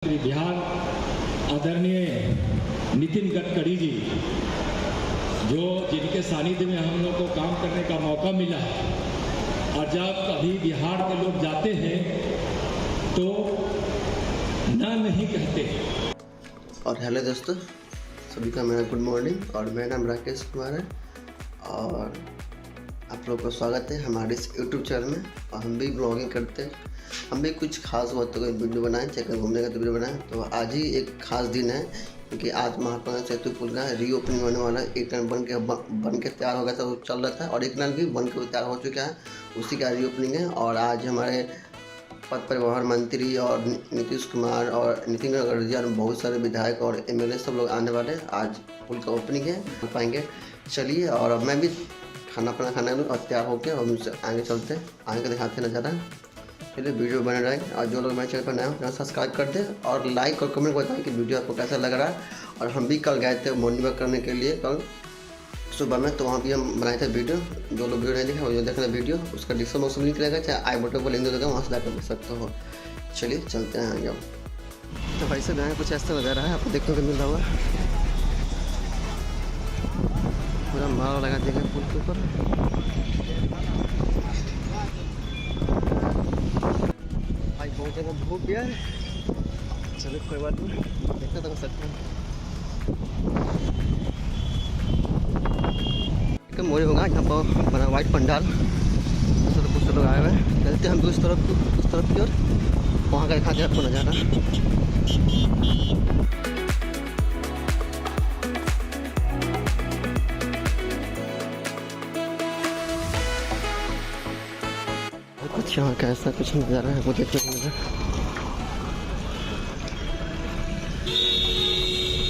बिहार आदरणीय नितिन गडकरी जी, जो जिनके सानिध्य में हम लोग को काम करने का मौका मिला, और जब कभी बिहार के लोग जाते हैं तो ना नहीं कहते। और हेलो दोस्तों, सभी का मेरा गुड मॉर्निंग। और मेरा नाम राकेश कुमार है और आप लोगों का स्वागत है हमारे इस यूट्यूब चैनल में। और हम भी ब्लॉगिंग करते हैं, हम भी कुछ खास बातों का वीडियो बनाएं, चाहे कहीं घूमने का तो वीडियो बनाएं। तो आज ही एक खास दिन है क्योंकि आज महात्मा गांधी सेतु पुल का रीओपनिंग होने वाला है। एक टन बन के तैयार हो गया था, वो चल रहा था, और एक टन भी बन के तैयार हो चुका है, उसी का रीओपनिंग है। और आज हमारे पथ परिवहन मंत्री और नीतीश कुमार और नितिन गडकरी और बहुत सारे विधायक और एमएलए सब लोग आने वाले हैं। आज पुल का ओपनिंग है, पाएंगे। चलिए, और अब मैं भी खाना खाना और तैयार होकर और उनसे आगे चलते हैं, आगे का दिखाते नज़ारा। चलिए, वीडियो बने रहे। और जो लोग मेरे चैनल पर नए हो चैनल सब्सक्राइब कर दें और लाइक और कमेंट बताएं कि वीडियो आपको कैसा लग रहा है। और हम भी कल गए थे मॉर्निंग वॉक करने के लिए कल सुबह में, तो वहाँ भी हम बनाए थे वीडियो। जो लोग वीडियो नहीं देखा वो जो देखना वीडियो, उसका डिस्क्रिप्शन बॉक्स में लिंक रहेगा, चाहे आई बटन पर लिंक देगा, वहाँ से जाकर देख सकते हो। चलिए चलते हैं आगे। तो भाई से यहाँ कुछ ऐसा नज़ारा है, आपको देखने को मिल रहा होगा। पूरा माला लगा देगा पुल के ऊपर। भाई बहुत जगह धूप भी है, चलो कोई बात नहीं, देखते तो सकते हैं। मोरे होगा यहाँ पर बना वाइट पंडाल, तो कुछ लोग आए हुए हैं। चलते हम भी उस तरफ की ओर, वहाँ का दिखाते हैं आपको नज़ारा। कुछ यहाँ का ऐसा कुछ नज़ारा है, वो देखने को मिला।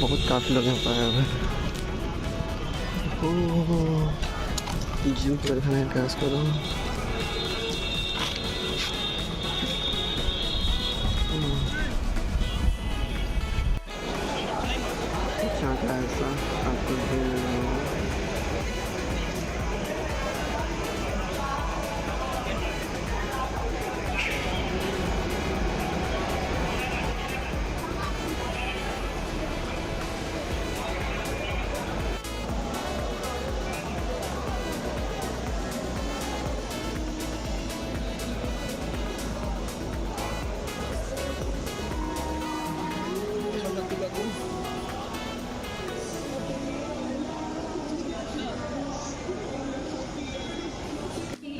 बहुत काफ़ी लोग यहाँ पर आए हुए हैं। जूम कर दिखाने का प्रयास करो। अच्छा का ऐसा आपको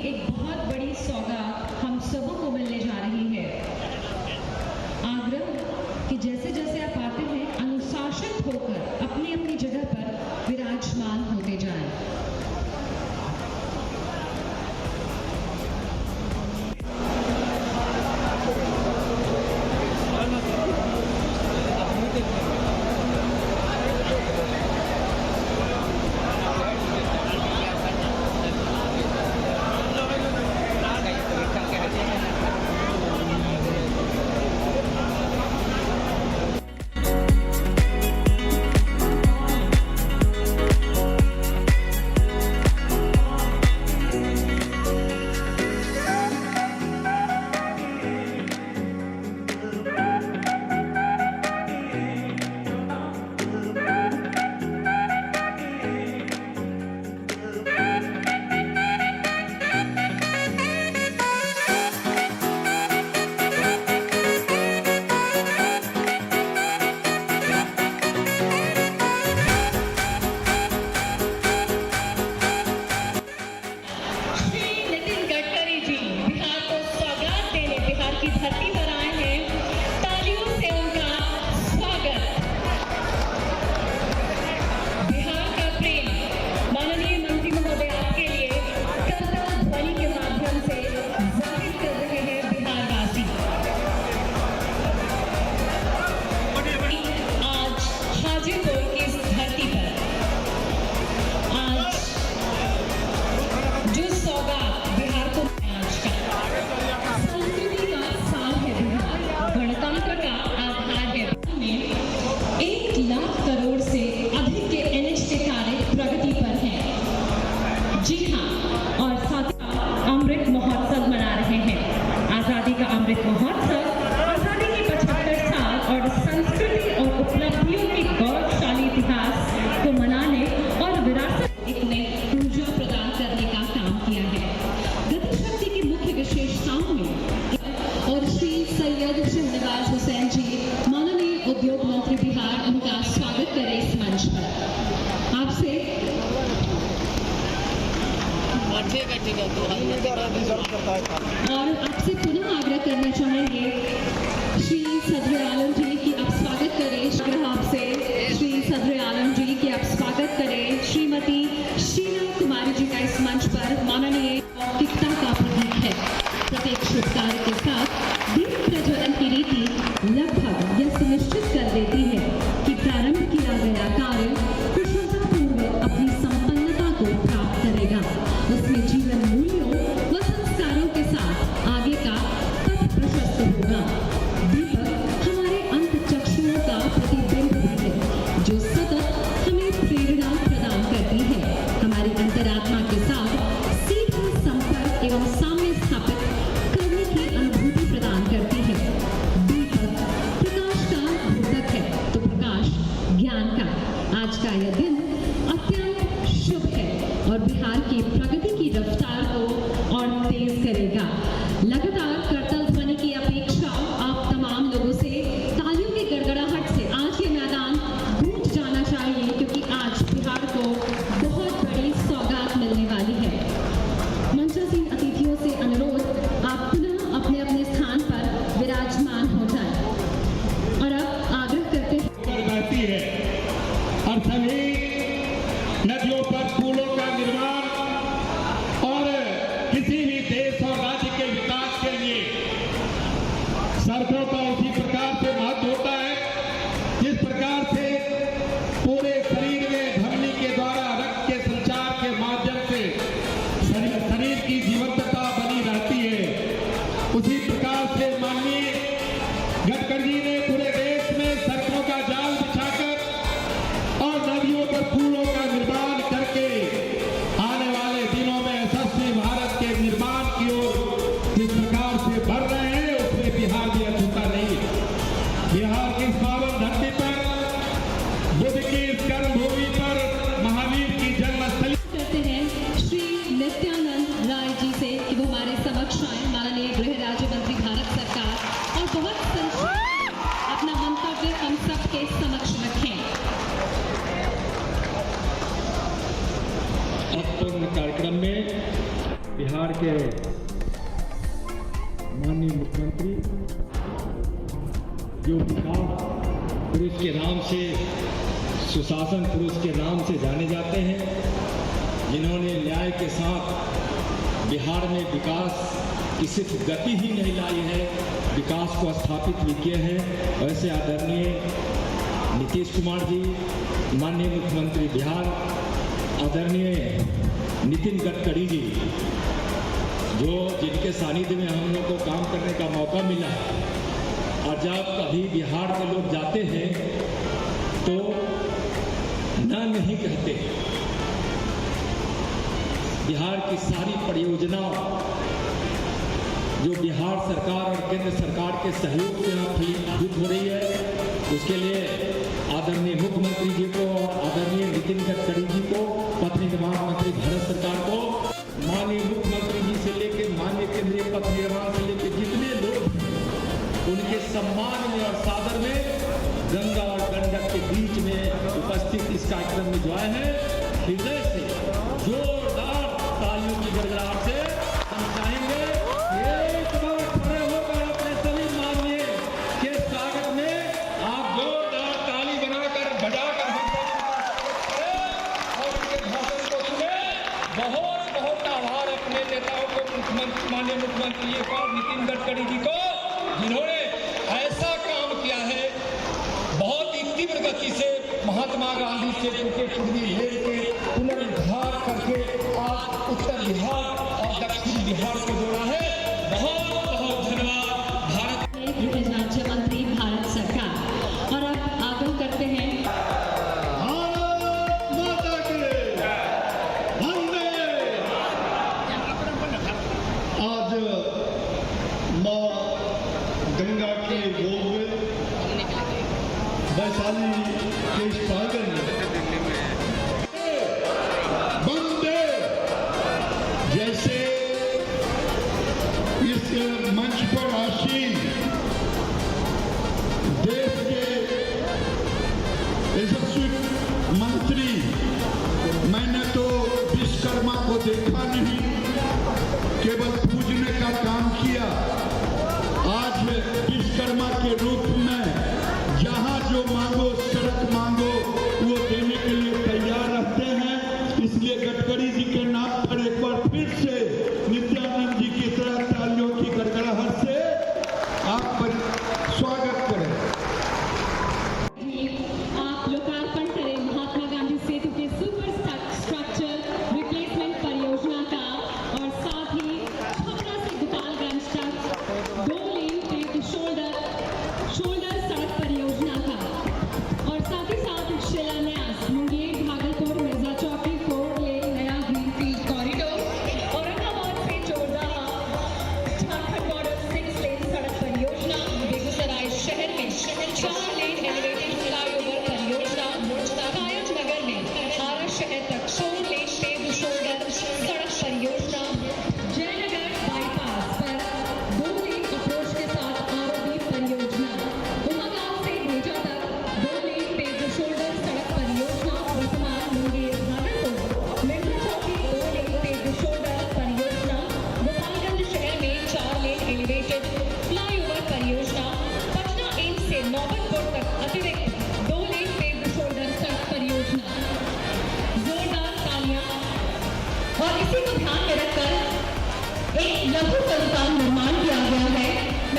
एक बहुत बड़ी सौगात हम सबों को मिलने जा रही है। आग्रह कि जैसे जैसे आप आते हैं, अनुशासित होकर अपनी अपनी जगह पर विराजमान होते जाएं। उद्योग मंत्री बिहार उनका स्वागत करें इस मंच पर। आपसे ठीक है और आपसे पुनः आग्रह करना चाहेंगे श्री सदर आलम जी की आप स्वागत करें। आग्रह आपसे श्री सदर आलम जी की आप स्वागत करें। श्रीमती शीला कुमारी जी का इस मंच पर माननीय मौखिकता का प्रतीक है। प्रत्येक शुभ कार्य के साथ दीप प्रज्वलन की रीति लगभग यह सुनिश्चित कर देती है कि प्रारंभ किया गया कार्य कुशलतापूर्वक अपनी संपन्नता को प्राप्त करेगा। उसमें जीवन मूल्यों व संस्कारों के साथ आगे का पथ प्रशस्त होगा। दीपक हमारे अंतःचक्षुओं का प्रतिबिंब भी है जो सतत हमें प्रेरणा प्रदान करती है, हमारी अंतरात्मा के साथ सीधा संपर्क एवं साम्य स्थापित करने की अनुभूति प्रदान करती है। दीपक प्रकाश का द्योतक है तो प्रकाश ज्ञान का। आज का यह दिन अत्यंत शुभ है और बिहार की प्रगति की रफ्तार को और तेज करेगा। लगातार करतल ध्वनि की अपेक्षा आप तमाम लोगों से तालियों की गड़गड़ाहट से आज ये मैदान गूंज जाना चाहिए, क्योंकि आज बिहार को बहुत बड़ी सौगात मिलने वाली है। मंचासीन अतिथियों से अनुरोध आप पुनः अपने अपने स्थान पर विराजमान हो जाएं। और अब आग्रह करते हैं पर बहती है और सभी नदियों पर पुलों का निर्माण और किसी भी देश और राज्य के विकास के लिए सड़कों का उसी प्रकार से महत्व होता है जिस प्रकार से पूरे शरीर में धमनी के द्वारा रक्त के संचार के माध्यम से शरीर की जीवंतता बनी रहती है। उसी प्रकार से माननीय गडकरी जी ने पूरे देश में सड़कों का जाल बिछाकर और नदियों पर पुलों का निर्माण करके आने वाले दिनों में यशस्वी भारत के निर्माण की ओर जिस प्रकार से बढ़ रहे हैं उसमें बिहार भी अछूता नहीं है। बिहार की इस पावन धरती पर बुद्ध की इस कर्मभूमि पर महावीर की जन्मस्थली करते हैं श्री नित्यानंद राय जी से कि वो हमारे समक्ष आए। माननीय गृह राज्य मंत्री भारत सरकार और बहुत संक्षेप में अपना मंतव्य हम सबके समक्ष रखें। महत्वपूर्ण कार्यक्रम में बिहार के माननीय मुख्यमंत्री जो विकास पुरुष के नाम से, सुशासन पुरुष के नाम से जाने जाते हैं, जिन्होंने न्याय के साथ बिहार में विकास की सिर्फ गति ही नहीं लाई है, विकास को स्थापित भी किए हैं। वैसे आदरणीय नीतीश कुमार जी, माननीय मुख्यमंत्री बिहार आदरणीय नितिन गडकरी जी, जो जिनके सानिध्य में हम लोग को काम करने का मौका मिला, और जब कभी बिहार के लोग जाते हैं तो न नहीं कहते। बिहार की सारी परियोजनाओं जो बिहार सरकार और केंद्र सरकार के सहयोग से यहाँ फलीभूत हो रही है, उसके लिए आदरणीय मुख्यमंत्री जी को, आदरणीय नितिन गडकरी जी को, पथ निर्माण मंत्री भारत सरकार को, माननीय मुख्यमंत्री जी से लेकर माननीय केंद्रीय पथ निर्माण से लेकर जितने लोग उनके सम्मान में और सादर में गंगा और गंडक के बीच में उपस्थित इस कार्यक्रम में जो आए हैं, हृदय से जोरदार तालियों की गड़गड़ाहट से हम चाहेंगे एक बार खड़े होकर अपने सभी माननीय के स्वागत में आप जोरदार ताली बनाकर बजाकर और उनके भाषण को सुने। बहुत बहुत आभार अपने नेताओं को, माननीय मुख्यमंत्री जी को, नितिन गडकरी जी को, जिन्होंने ऐसा काम किया है बहुत ही तीव्र गति से महात्मा गांधी से उनके पूर्वी लेके पुनरुद्धार करके आज उत्तर बिहार और दक्षिण बिहार को जोड़ा है। बहुत बहुत धन्यवाद भारत। गृह राज्य मंत्री भारत सरकार। और अब आग्रह करते हैं भारत माता की वंदे। आज माँ गंगा के गोद में वैशाली के इस प्रांगण में वंदे जैसे इस मंच पर आसीन देश के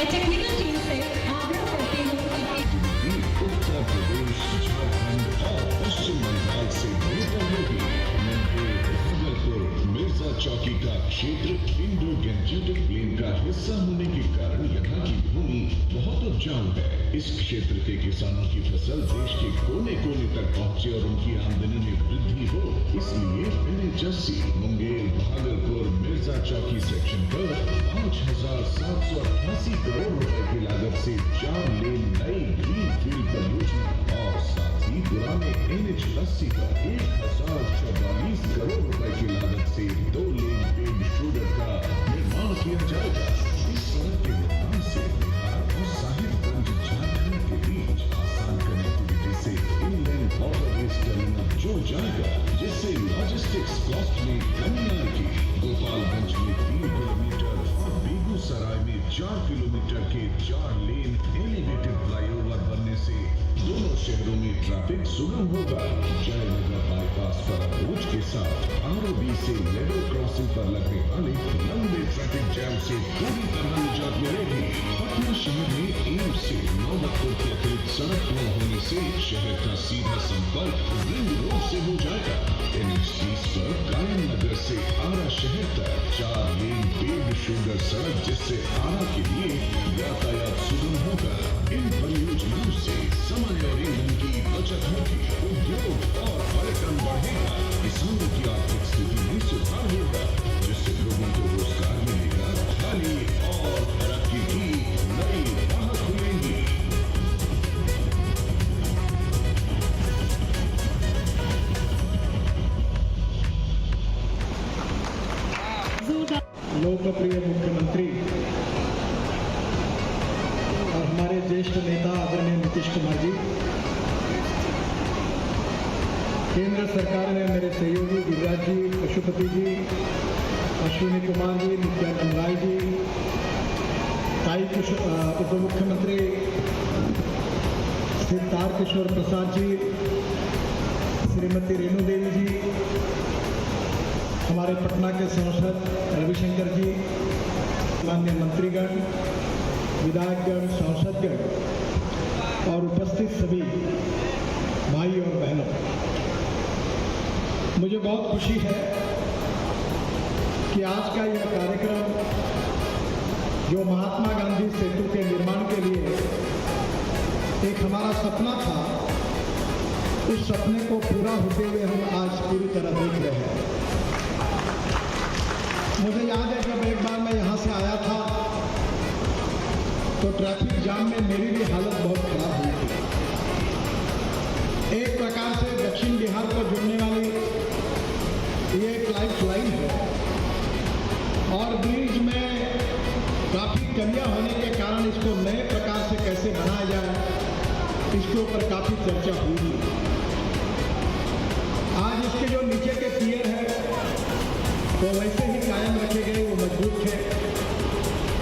मैं टेक्निकल टीम से आग्रह करती हूँ कि उत्तर प्रदेश, झारखंड और पश्चिम बंगाल से नेता योगी भागलपुर मिर्जा चौकी का क्षेत्र इंडो गैंजेटिक प्लेन का हिस्सा होने के कारण यहाँ की भूमि बहुत उपजाऊ है। इस क्षेत्र के किसानों की फसल देश के कोने कोने तक पहुँचे और उनकी आमदनी में वृद्धि हो, इसलिए NHSC मुंगेर भागलपुर मिर्जा चौकी सेक्शन पर 5,788 करोड़ रुपए की लागत से 4 लेन नई ग्रीन फील्ड परियोजना और साथ ही पुराने NH80 पर 1,044 करोड़ रुपए की लागत से 2 लेन पेड शोल्डर का निर्माण किया जाएगा। इस सड़क के निर्माण से बिहार और साहिबगंज झारखंड के बीच आसान कनेक्टिविटी से इनलैंड वाटरवेज टर्मिनल जुड़ जाएगा, जिससे लॉजिस्टिक्स कॉस्ट में कमी आएगी। गोपालगंज में 3 किलोमीटर और बेगूसराय में 4 किलोमीटर के 4 लेन एलिवेटेड फ्लाईओवर बनने से दोनों शहरों में ट्रैफिक सुगम होगा। जयनगर बाईपास पर अप्रोच के साथ ROB से लेवल क्रॉसिंग पर लगने वाले लंबे ट्रैफिक जैम से पूरी तरह निजात मिलेगी। पटना शहर में एम्स से नौबतपुर के अतिरिक्त सड़क न होने से शहर का सीधा संपर्क रिंग रोड से हो जाएगा। NH30 पर कायम नगर से आरा शहर तक 4 लेन पेड शोल्डर सड़क, जिससे आरा के लिए यातायात सुगम होगा। इन परियोजनाओं से समय और ईंधन की बचत होगी, उद्योग और पर्यटन बढ़ेगा, किसानों की आर्थिक स्थिति में सुधार होगा, जिससे लोगों को रोजगार मिलेगा, खाली और तरक्की की नई राह खुलेंगी। लोकप्रिय मुख्यमंत्री और हमारे ज्येष्ठ नेता आदरणीय नीतीश कुमार जी, केंद्र सरकार ने मेरे सहयोगी गिरिराज जी, पशुपति जी, अश्विनी कुमार जी, नित्यानंद राय जी, उप मुख्यमंत्री श्री तारकिशोर प्रसाद जी, श्रीमती रेणु देवी जी, हमारे पटना के सांसद रविशंकर जी, माननीय मंत्रीगण, विधायकगण, सांसदगण और उपस्थित सभी भाई और बहनों, मुझे बहुत खुशी है कि आज का यह कार्यक्रम जो महात्मा गांधी सेतु के निर्माण के लिए एक हमारा सपना था, उस सपने को पूरा होते हुए हम आज पूरी तरह देख रहे हैं। मुझे याद है जब एक बार मैं यहाँ से आया था तो ट्रैफिक जाम में मेरी भी हालत बहुत खराब हुई थी। एक प्रकार से दक्षिण बिहार को जोड़ने वाली ये एक लाइफ लाइन है और ब्रिज में काफ़ी कमियां होने के कारण इसको नए प्रकार से कैसे बनाया जाए, इसके ऊपर काफ़ी चर्चा हुई। आज इसके जो नीचे के पियर है वो वैसे ही कायम रखे गए, वो मजबूत थे।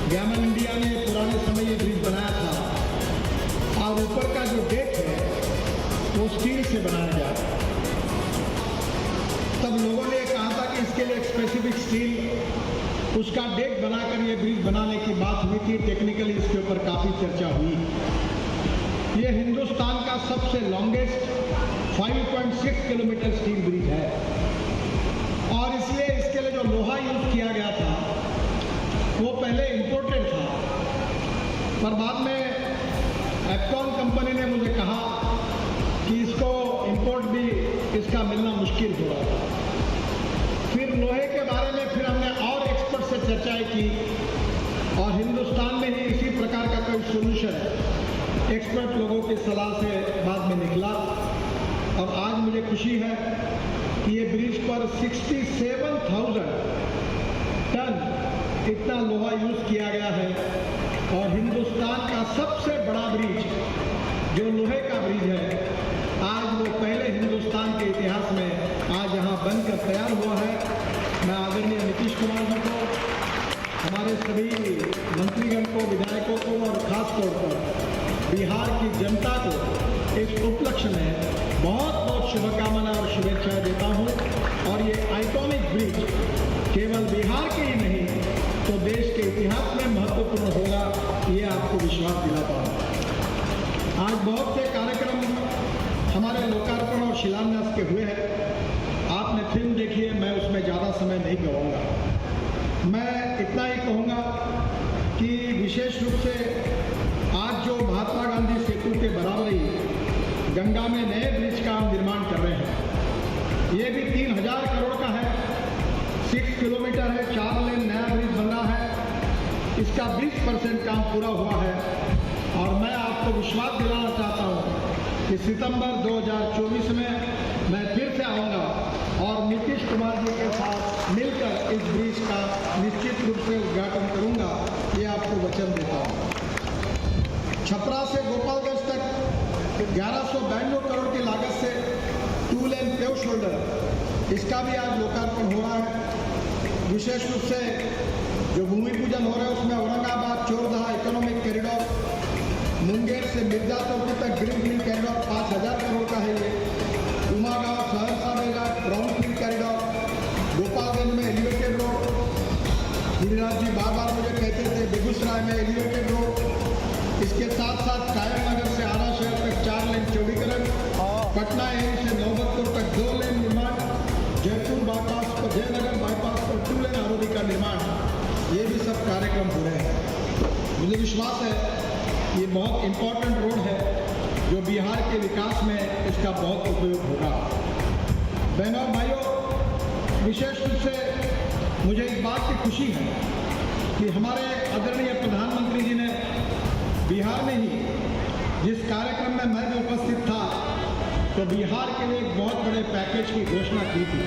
गैमन इंडिया ने पुराने समय ये ब्रिज बनाया था और ऊपर का जो डेक है वो स्टील से बनाया गया। तब लोगों ने कहा था कि इसके लिए एक स्पेसिफिक स्टील उसका डेक बनाकर ये ब्रिज बनाने की बात हुई थी। टेक्निकली इसके ऊपर काफ़ी चर्चा हुई। ये हिंदुस्तान का सबसे लॉन्गेस्ट 5.6 किलोमीटर स्टील ब्रिज है और इसलिए इसके लिए जो लोहा यूज किया गया था वो पहले इंपोर्टेड था, पर बाद में एप्कॉन कंपनी ने मुझे कहा कि इसको इंपोर्ट भी इसका मिलना मुश्किल हो रहा था। फिर लोहे के बारे में फिर हमने और एक्सपर्ट से चर्चाएं की और हिंदुस्तान में ही इसी प्रकार का कोई सोल्यूशन एक्सपर्ट लोगों की सलाह से बाद में निकला और आज मुझे खुशी है कि ये ब्रिज पर 67,000 टन इतना लोहा यूज किया गया है और हिंदुस्तान का सबसे बड़ा ब्रिज जो लोहे का ब्रिज है, आज वो पहले हिंदुस्तान के इतिहास में आज यहाँ बनकर तैयार हुआ है। मैं आदरणीय नीतीश कुमार जी को, हमारे सभी मंत्रीगण को, विधायकों को और खास तौर पर बिहार की जनता को इस उपलक्ष्य में बहुत बहुत शुभकामनाएं और शुभेच्छाएं देता हूं। और ये आइकॉनिक ब्रिज केवल बिहार के ही नहीं तो देश के इतिहास में महत्वपूर्ण होगा। ये आपको विश्वास दिलाता हूँ। आज बहुत से कार्यक्रम हमारे लोकार्पण और शिलान्यास के हुए हैं। आपने फिल्म देखी है, मैं उसमें ज़्यादा समय नहीं गवाऊंगा। मैं इतना ही कहूँगा कि विशेष रूप से आज जो महात्मा गांधी सेतु के बराबरी गंगा में नए ब्रिज का हम निर्माण कर रहे हैं, ये भी 3000 करोड़ का है, 6 किलोमीटर है, 4 लेन नया ब्रिज बन रहा है। इसका 20% काम पूरा हुआ है और मैं आपको विश्वास दिलाना चाहता हूँ कि सितंबर 2024 में मैं फिर से आऊँगा और नीतीश कुमार जी के साथ मिलकर इस ब्रिज का निश्चित रूप से उद्घाटन करूँगा, ये आपको वचन देता हूँ। छपरा से गोपालगंज तक 1192 करोड़ की लागत से 2 लेन पेव शोल्डर, इसका भी आज लोकार्पण हो रहा है। विशेष रूप से जो भूमि पूजन हो रहा है उसमें औरंगाबाद चोरदहा इकोनॉमिक कॉरिडोर, मुंगेर से मिर्जाचौकी तक ग्रीन फील्ड कॉरिडोर 5000 करोड़ का है ये। Umagaon Saharsa mega brownfield corridor, Gopalganj में एलिवेटेड रोड, गिरिराज जी बार बार मुझे कहते थे बेगूसराय में एलिवेटेड रोड। इसके साथ साथ कायम नगर से आरा शहर तक 4 लेन चौड़ीकरण, पटना एम्स से नौबतपुर तक 2 लेन निर्माण, जयपुर बाईपास पर जयनगर बाईपास पर 2 लेन आरोडी का निर्माण, ये भी सब कार्यक्रम हो रहे हैं। मुझे विश्वास है ये बहुत इम्पोर्टेंट रोड है जो बिहार के विकास में इसका बहुत उपयोग होगा। बहनों और भाइयों, विशेष रूप से मुझे इस बात की खुशी है कि हमारे आदरणीय प्रधानमंत्री जी ने बिहार में ही जिस कार्यक्रम में मैं भी उपस्थित था तो बिहार के लिए एक बहुत बड़े पैकेज की घोषणा की थी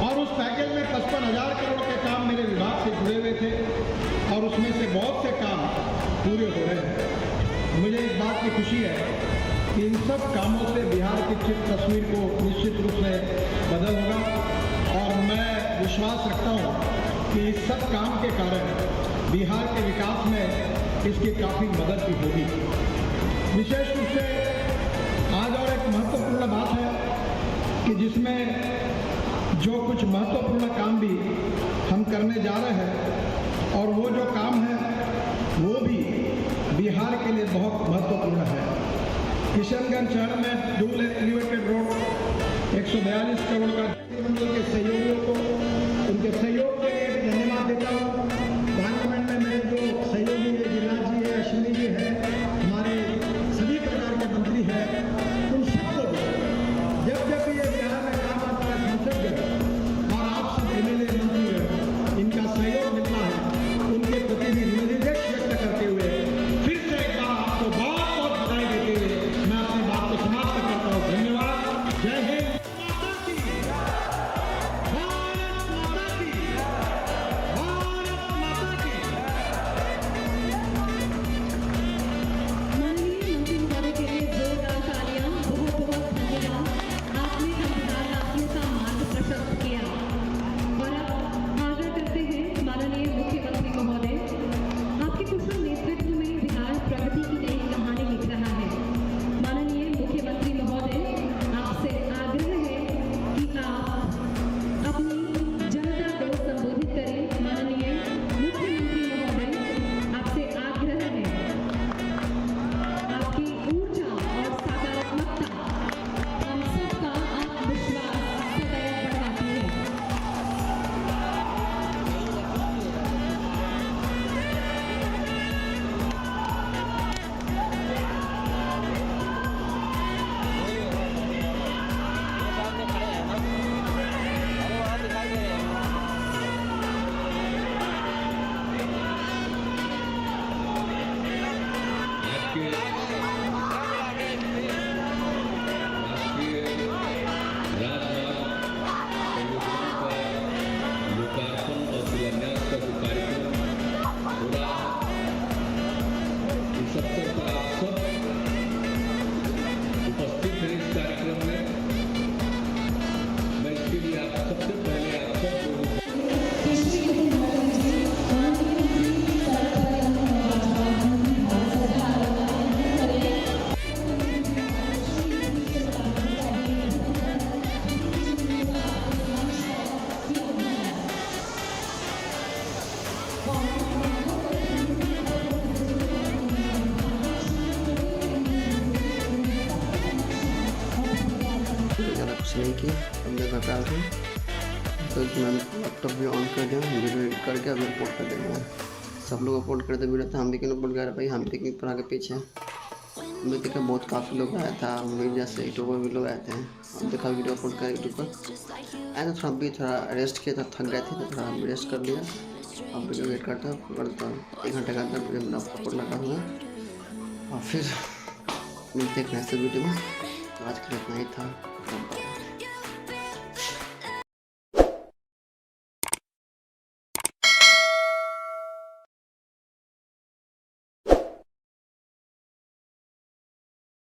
और उस पैकेज में 55,000 करोड़ के काम मेरे विभाग से जुड़े हुए थे और उसमें से बहुत से काम पूरे हो रहे हैं। मुझे इस बात की खुशी है कि इन सब कामों से बिहार की चित्र तस्वीर को निश्चित रूप से बदल होगा और मैं विश्वास रखता हूँ कि इस सब काम के कारण बिहार के विकास में इसकी काफ़ी मदद भी होगी। विशेष रूप से आज और एक महत्वपूर्ण बात है कि जिसमें जो कुछ महत्वपूर्ण काम भी हम करने जा रहे हैं और वो जो काम है वो भी बिहार के लिए बहुत महत्वपूर्ण है। किशनगंज शहर में 2 लेन एलिवेटेड रोड 142 करोड़ का मंडल के सहयोगियों को उनके सहयोग के लिए धन्यवाद देता हूँ। पार्लियामेंट में मेरे जो सहयोगी है, गिरिराज जी है, अश्विनी जी है, हमारे सभी प्रकार के मंत्री हैं, उन सबको जब जब भी ये बिहार में काम आता है संसद और आप सब एमएलए मंत्री हैं, इनका सहयोग मिलता है, उनके प्रति भी निर्देश व्यक्त करते हुए फिर से एक बार आपको बहुत बहुत बधाई देते हुए मैं अपनी बात को समाप्त करता हूँ। धन्यवाद। जय हिंद। नहीं की, हमने घर पे आ गए तो मैंने लैपटॉप भी ऑन कर दिया, वीडियो एडिट करके अभी अपलोड कर देंगे। सब लोग अपलोड करते वीडियो था, हम भी क्यों अपलोड कर रहे भाई, हम भी पर आगे पीछे। हमने देखा बहुत काफ़ी लोग आया था, मेरे जैसे यूट्यूबर भी लोग आए थे। हम देखा वीडियो अपलोड कर यूट्यूब पर आया था, थोड़ा रेस्ट किया था, थक गए थे तो थोड़ा रेस्ट कर लिया। अब वीडियो वेट करता हूँ 1 घंटे का अंदर वीडियो मेरा अपलोड लगा हुआ और फिर मिलते एक नए वीडियो में। आज के लिए इतना ही था।